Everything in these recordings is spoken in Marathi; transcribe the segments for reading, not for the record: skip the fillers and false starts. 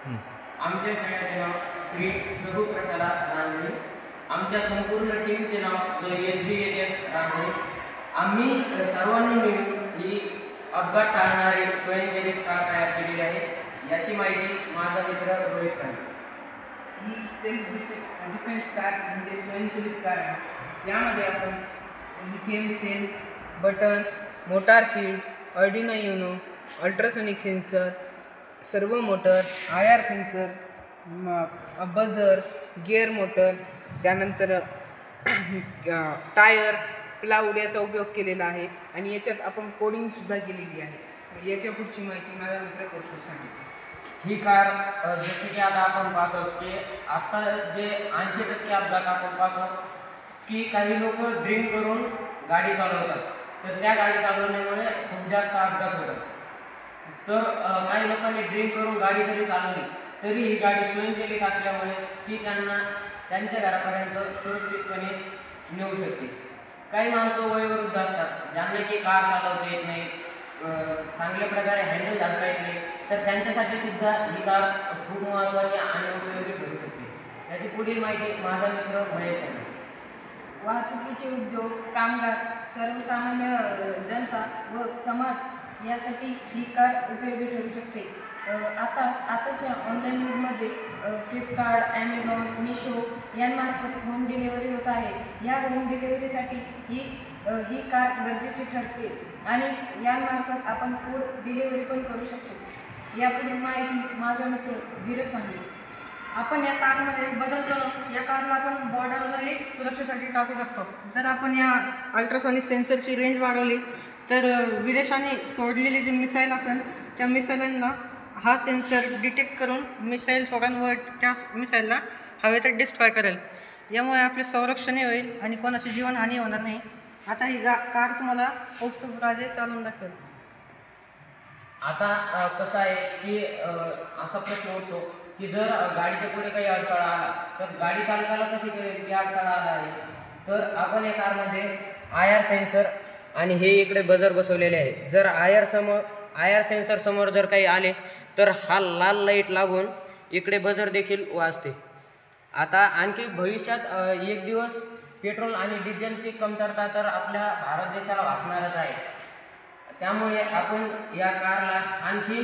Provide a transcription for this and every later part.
आमच्या शाळेचे नाव श्री सगु प्रसादा रांजणी. आमच्या संपूर्ण टीमचे नाव द SBHS रांजणी. आम्ही सर्वांनी मिळून ही अपघात टाळणारी स्वयंचलित कार तयार केलेली आहे. याची माहिती माझा मित्र रोहित सांगेल. ही सेल्फ डिफेन्स कार म्हणजे स्वयंचलित कार आहे. यामध्ये आपण lithium cell, buttons, motor shield, Arduino Uno, ultrasonic sensor, servo motor, IR sensor, buzzer, gear motor, त्यानंतर टायर, प्लाऊड याचा उपयोग केलेला आहे आणि याच्यात आपण कोडिंगसुद्धा केलेली आहे. याच्या पुढची माहिती माझा मित्र कौस्तुभ सांगितली. ही कार जसे की आता आपण पाहतो की आता जे 80% अपघात आपण पाहतो की काही लोक ड्रिंक करून गाडी चालवतात, तर त्या गाडी चालवण्यामुळे खूप जास्त अपघात होतात. तर काही लोकांनी ड्रिंक करून गाडी जरी चालवली तरी ही गाडी स्वयंचलित असल्यामुळे ती त्यांना त्यांच्या घरापर्यंत सुरक्षितपणे नेऊ शकते. काही माणसं वयोवृद्ध असतात ज्यांना की कार चालवता येत नाही, चांगल्या प्रकारे हँडल घालता येत नाही, तर त्यांच्यासाठी सुद्धा ही कार खूप महत्त्वाची आणि उपयोगी ठरू शकते. याची पुढील माहिती माझा मित्र महेश यांनी. वाहतुकीचे उद्योग, कामगार, सर्वसामान्य जनता व समाज यासाठी ही कार उपयोगी ठरू शकते. आताच्या ऑनलाईन युगमध्ये फ्लिपकार्ट, ॲमेझॉन, मिशो यांमार्फत होम डिलेवरी होत आहे. या होम डिलेवरीसाठी ही कार गरजेची ठरते आणि यांमार्फत आपण फूड डिलेवरी पण करू शकतो. यापुढे माहिती माझा मित्र धीरज सांगेल. आपण या कारमध्ये बदल करून या कारला आपण बॉर्डरवरही सुरक्षेसाठी टाकू शकतो. जर आपण या अल्ट्रासॉनिक सेन्सरची रेंज वाढवली तर विदेशाने सोडलेली जी मिसाईल असेल त्या मिसाईलांना हा सेन्सर डिटेक्ट करून मिसाईल सोडांवर त्या मिसाईलला हवेत डिस्ट्रॉय करेल. यामुळे आपले संरक्षणही होईल आणि कोणाची जीवनहानी होणार नाही. आता ही कार तुम्हाला कौस्तुभ राजे चालवून दाखवेल. आता कसं आहे की असा प्रश्न उठतो की जर गाडीच्या पुढे काही अडथळा आला तर गाडी चालकाला कशी कळेल की अडथळा आला आहे. तर आपण या कारमध्ये IR सेन्सर आणि हे इकडे बजर बसवलेले आहे. जर IR सेन्सर समोर जर काही आले तर हा लाल लाईट लागून इकडे बजर देखील वाजते. आता आणखी भविष्यात एक दिवस पेट्रोल आणि डिझेलची कमतरता तर आपल्या भारत देशाला भासणारच आहे. त्यामुळे आपण या कारला आणखी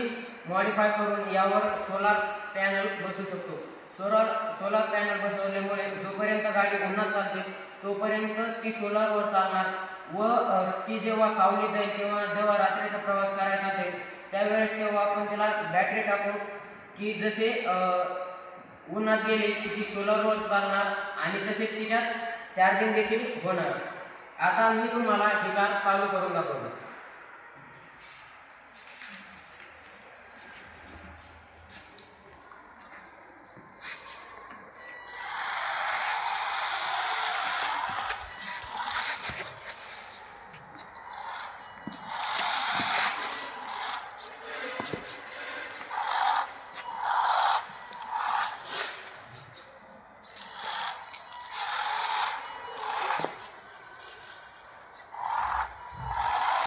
मॉडिफाय करून यावर सोलार पॅनल बसवू शकतो. सोलार पॅनल बसवल्यामुळे जोपर्यंत गाडी उन्हात चालते तोपर्यंत ती सोलारवर चालणार व ती जेव्हा सावली जाईल किंवा जेव्हा रात्रीचा प्रवास करायचा असेल त्यावेळेस तेव्हा आपण त्याला बॅटरी टाकून की जसे उन्हात गेले की ती सोलारवर चालणार आणि तसेच तिच्यात चार्जिंग देखील होणार. आता मी तुम्हाला ही कार चालू करून